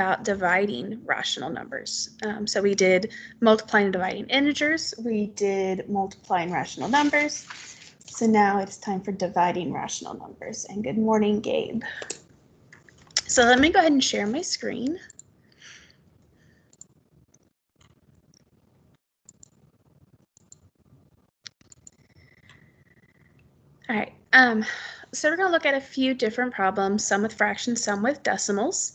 about dividing rational numbers. So we did multiplying and dividing integers. We did multiplying rational numbers. So now it's time for dividing rational numbers. And good morning, Gabe. So let me go ahead and share my screen. All right, so we're going to look at a few different problems, some with fractions, some with decimals,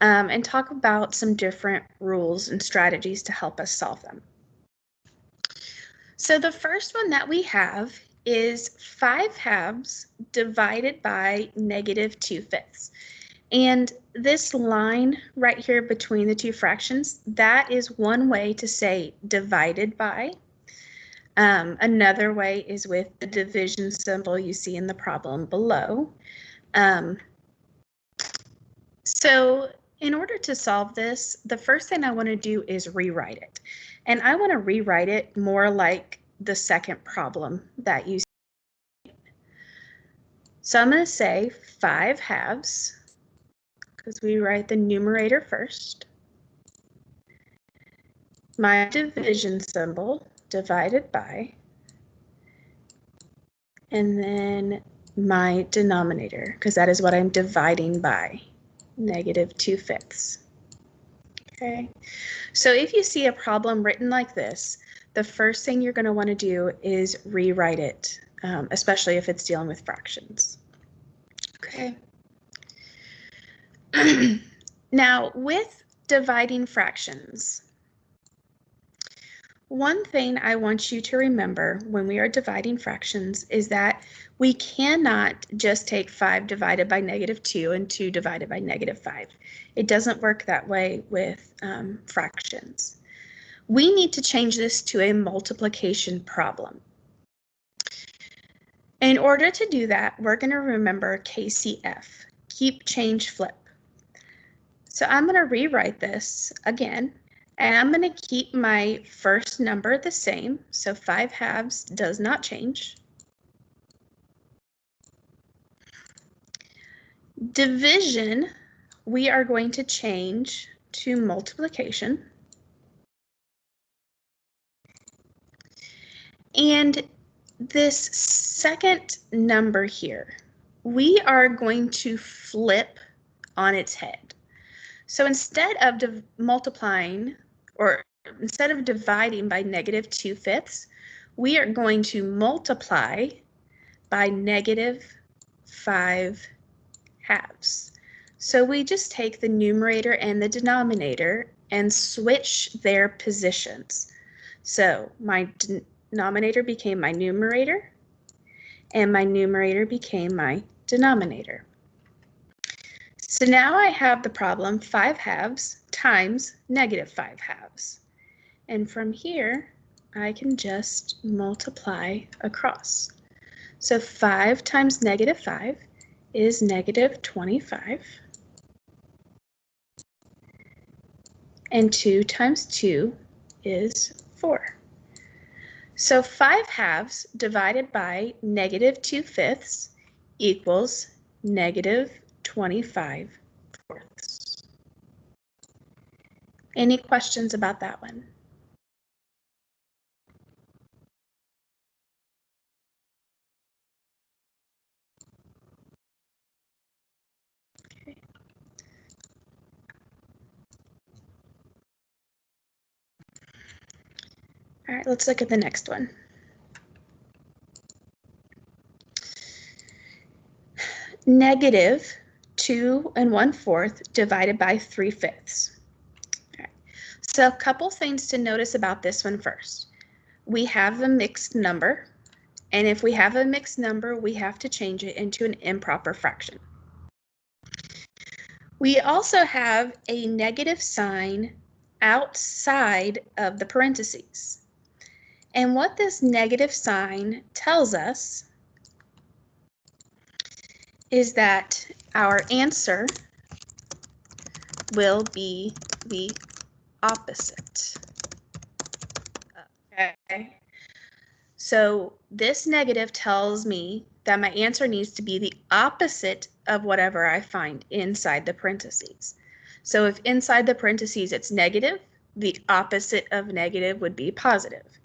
and talk about some different rules and strategies to help us solve them. So the first one that we have is 5/2 divided by -2/5. And this line right here between the two fractions, that is one way to say divided by. Another way is with the division symbol you see in the problem below. So in order to solve this, the first thing I want to do is rewrite it. And I want to rewrite it more like the second problem that you see. So I'm going to say 5/2, because we write the numerator first. My division symbol, divided by, and then my denominator, because that is what I'm dividing by, -2/5. Okay, so if you see a problem written like this, the first thing you're going to want to do is rewrite it, especially if it's dealing with fractions. Okay. Now, with dividing fractions, one thing I want you to remember when we are dividing fractions is that we cannot just take 5 divided by -2 and 2 divided by -5. It doesn't work that way with fractions. We need to change this to a multiplication problem. In order to do that, we're going to remember KCF, keep, change, flip. So I'm going to rewrite this again. And I'm going to keep my first number the same, so 5/2 does not change. Division, we are going to change to multiplication. And this second number here, we are going to flip on its head. So instead of multiplying, or instead of dividing by -2/5, we are going to multiply by -5/2. So we just take the numerator and the denominator and switch their positions. So my denominator became my numerator, and my numerator became my denominator. So now I have the problem 5/2 times -5/2. And from here, I can just multiply across. So 5 times -5 is -25. And 2 times 2 is 4. So 5/2 divided by -2/5 equals -25/4. Any questions about that one? Okay. All right, let's look at the next one. -2 1/4 divided by 3/5. Right. So a couple things to notice about this one first. We have a mixed number, and if we have a mixed number, we have to change it into an improper fraction. We also have a negative sign outside of the parentheses. And what this negative sign tells us is that our answer will be the opposite. Okay. So this negative tells me that my answer needs to be the opposite of whatever I find inside the parentheses. So if inside the parentheses it's negative, the opposite of negative would be positive.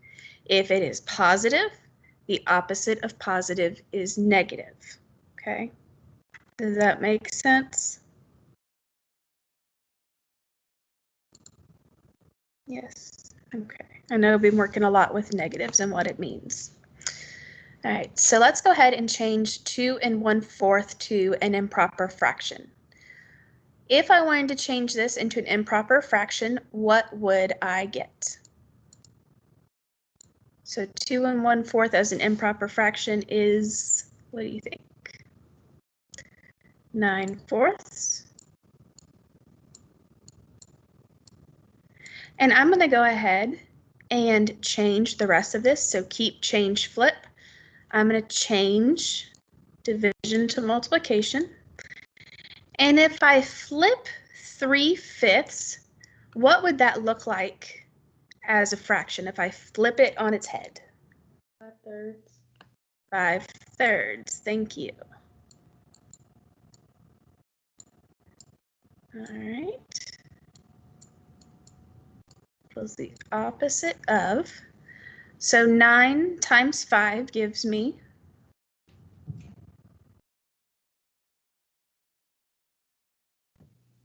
If it is positive, the opposite of positive is negative. Okay? Does that make sense? Yes. Okay. I know I've been working a lot with negatives and what it means. All right, so let's go ahead and change 2 1/4 to an improper fraction. If I wanted to change this into an improper fraction, what would I get? So 2 1/4 as an improper fraction is, what do you think? 9/4. And I'm going to go ahead and change the rest of this. So keep, change, flip. I'm going to change division to multiplication. And if I flip 3/5, what would that look like as a fraction if I flip it on its head? 5/3. 5/3. Thank you. All right. Was the opposite of. So 9 times 5 gives me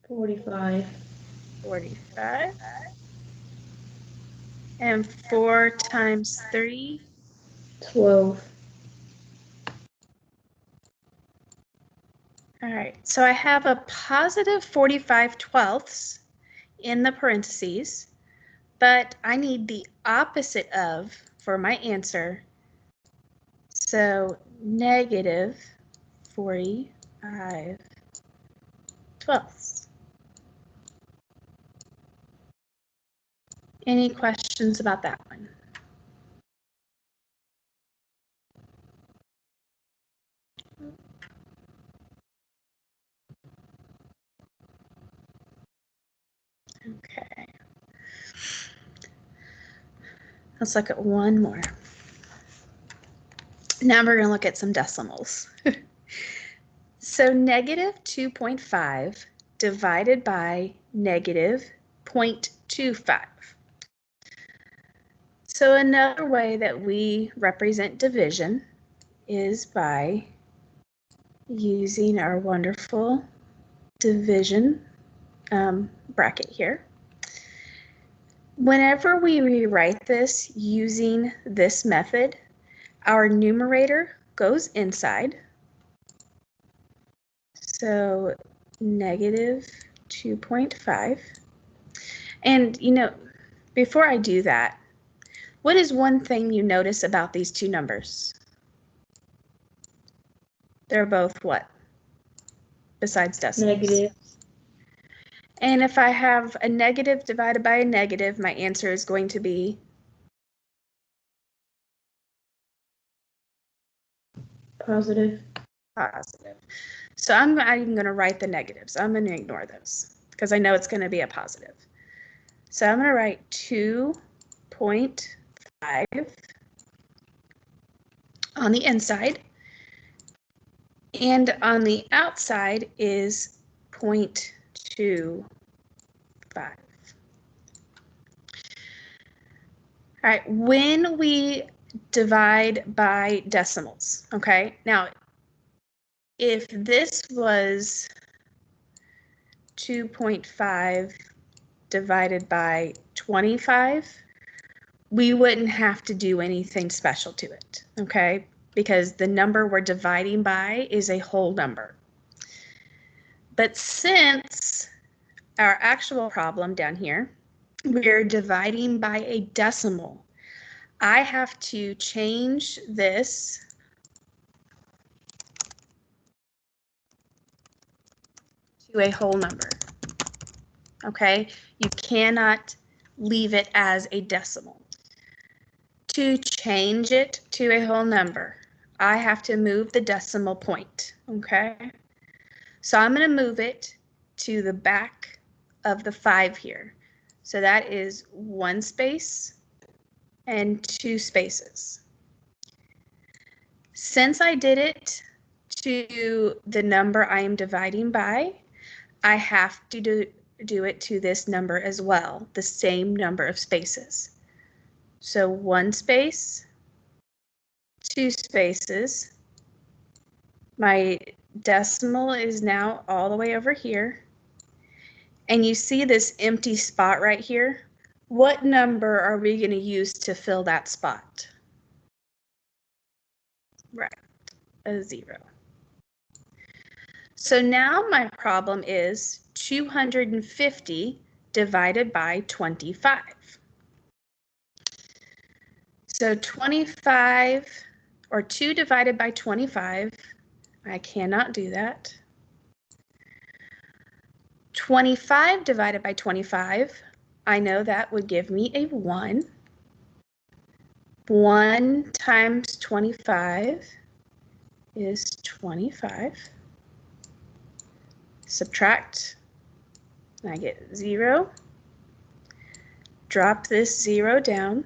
45. 45. And 4 times 3. 12. All right, so I have a positive 45/12 in the parentheses, but I need the opposite of for my answer. So negative 45/12. Any questions about that one? Okay. Let's look at one more. Now we're going to look at some decimals. So negative 2.5 divided by negative 0.25. So another way that we represent division is by using our wonderful division bracket here. Whenever we rewrite this using this method, our numerator goes inside. So negative 2.5. And you know, before I do that, what is one thing you notice about these two numbers? They're both what? Besides decimals? Negative. And if I have a negative divided by a negative, my answer is going to be? Positive. Positive. So I'm not even going to write the negatives. I'm going to ignore those because I know it's going to be a positive. So I'm going to write 2.5 on the inside. And on the outside is 0.25. All right, when we divide by decimals, okay? Now, if this was 2.5 divided by 25, we wouldn't have to do anything special to it, okay? Because the number we're dividing by is a whole number. But since our actual problem down here, we're dividing by a decimal, I have to change this to a whole number, okay? You cannot leave it as a decimal. To change it to a whole number, I have to move the decimal point, okay? So I'm going to move it to the back of the 5 here. So that is 1 space and 2 spaces. Since I did it to the number I am dividing by, I have to do it to this number as well, the same number of spaces. So 1 space, 2 spaces. My decimal is now all the way over here. And you see this empty spot right here? What number are we going to use to fill that spot? Right, a 0. So now my problem is 250 divided by 25. So 25, or 2 divided by 25, I cannot do that. 25 divided by 25, I know that would give me a 1. 1 times 25 is 25. Subtract, and I get 0. Drop this 0 down.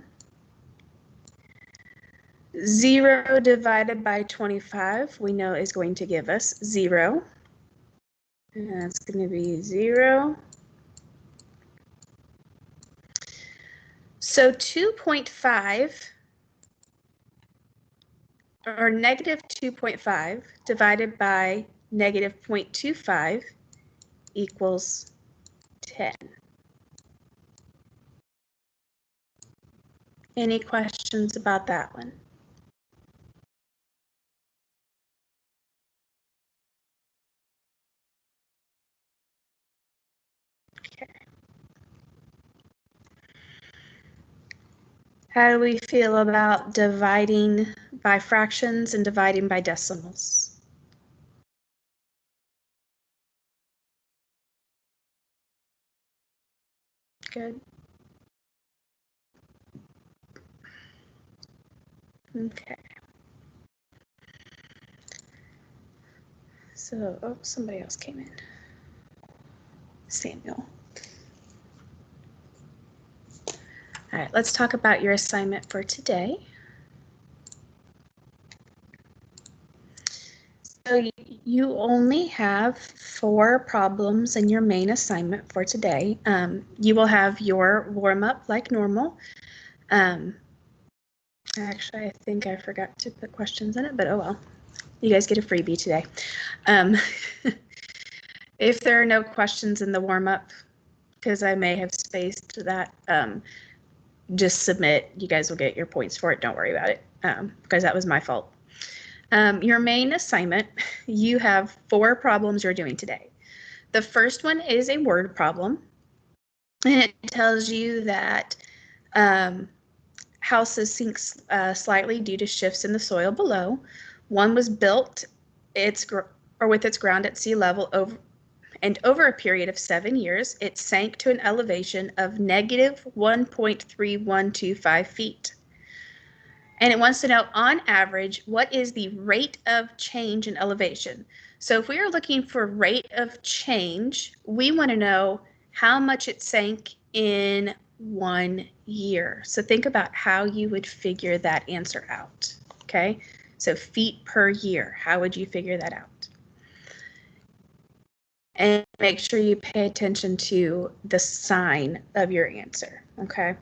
0 divided by 25, we know is going to give us 0. And that's going to be 0. So 2.5, or negative 2.5 divided by negative 0.25 equals 10. Any questions about that one? Okay. How do we feel about dividing by fractions and dividing by decimals? Good. Okay. So, oh, somebody else came in. Samuel. All right, let's talk about your assignment for today. So you only have 4 problems in your main assignment for today. You will have your warm-up like normal. Actually, I think I forgot to put questions in it, but oh well. You guys get a freebie today. If there are no questions in the warm-up, because I may have spaced that, just submit. You guys will get your points for it. Don't worry about it, because that was my fault. Your main assignment, you have 4 problems you're doing today. The first one is a word problem, and it tells you that houses sink slightly due to shifts in the soil below. One was built with its ground at sea level over a period of 7 years, it sank to an elevation of negative 1.3125 feet. And it wants to know, on average, what is the rate of change in elevation? So if we are looking for rate of change, we want to know how much it sank in 1 year. So think about how you would figure that answer out, okay? So feet per year, how would you figure that out? And make sure you pay attention to the sign of your answer, okay?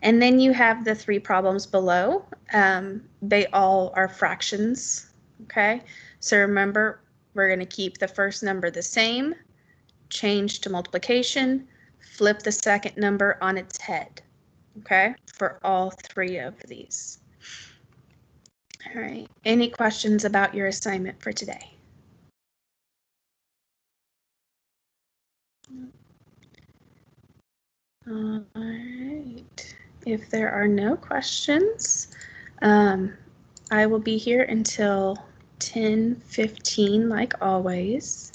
And then you have the 3 problems below. They all are fractions, okay? So remember, we're going to keep the first number the same, change to multiplication, flip the second number on its head, okay? For all 3 of these. All right, any questions about your assignment for today? All right, if there are no questions, I will be here until 10:15 like always.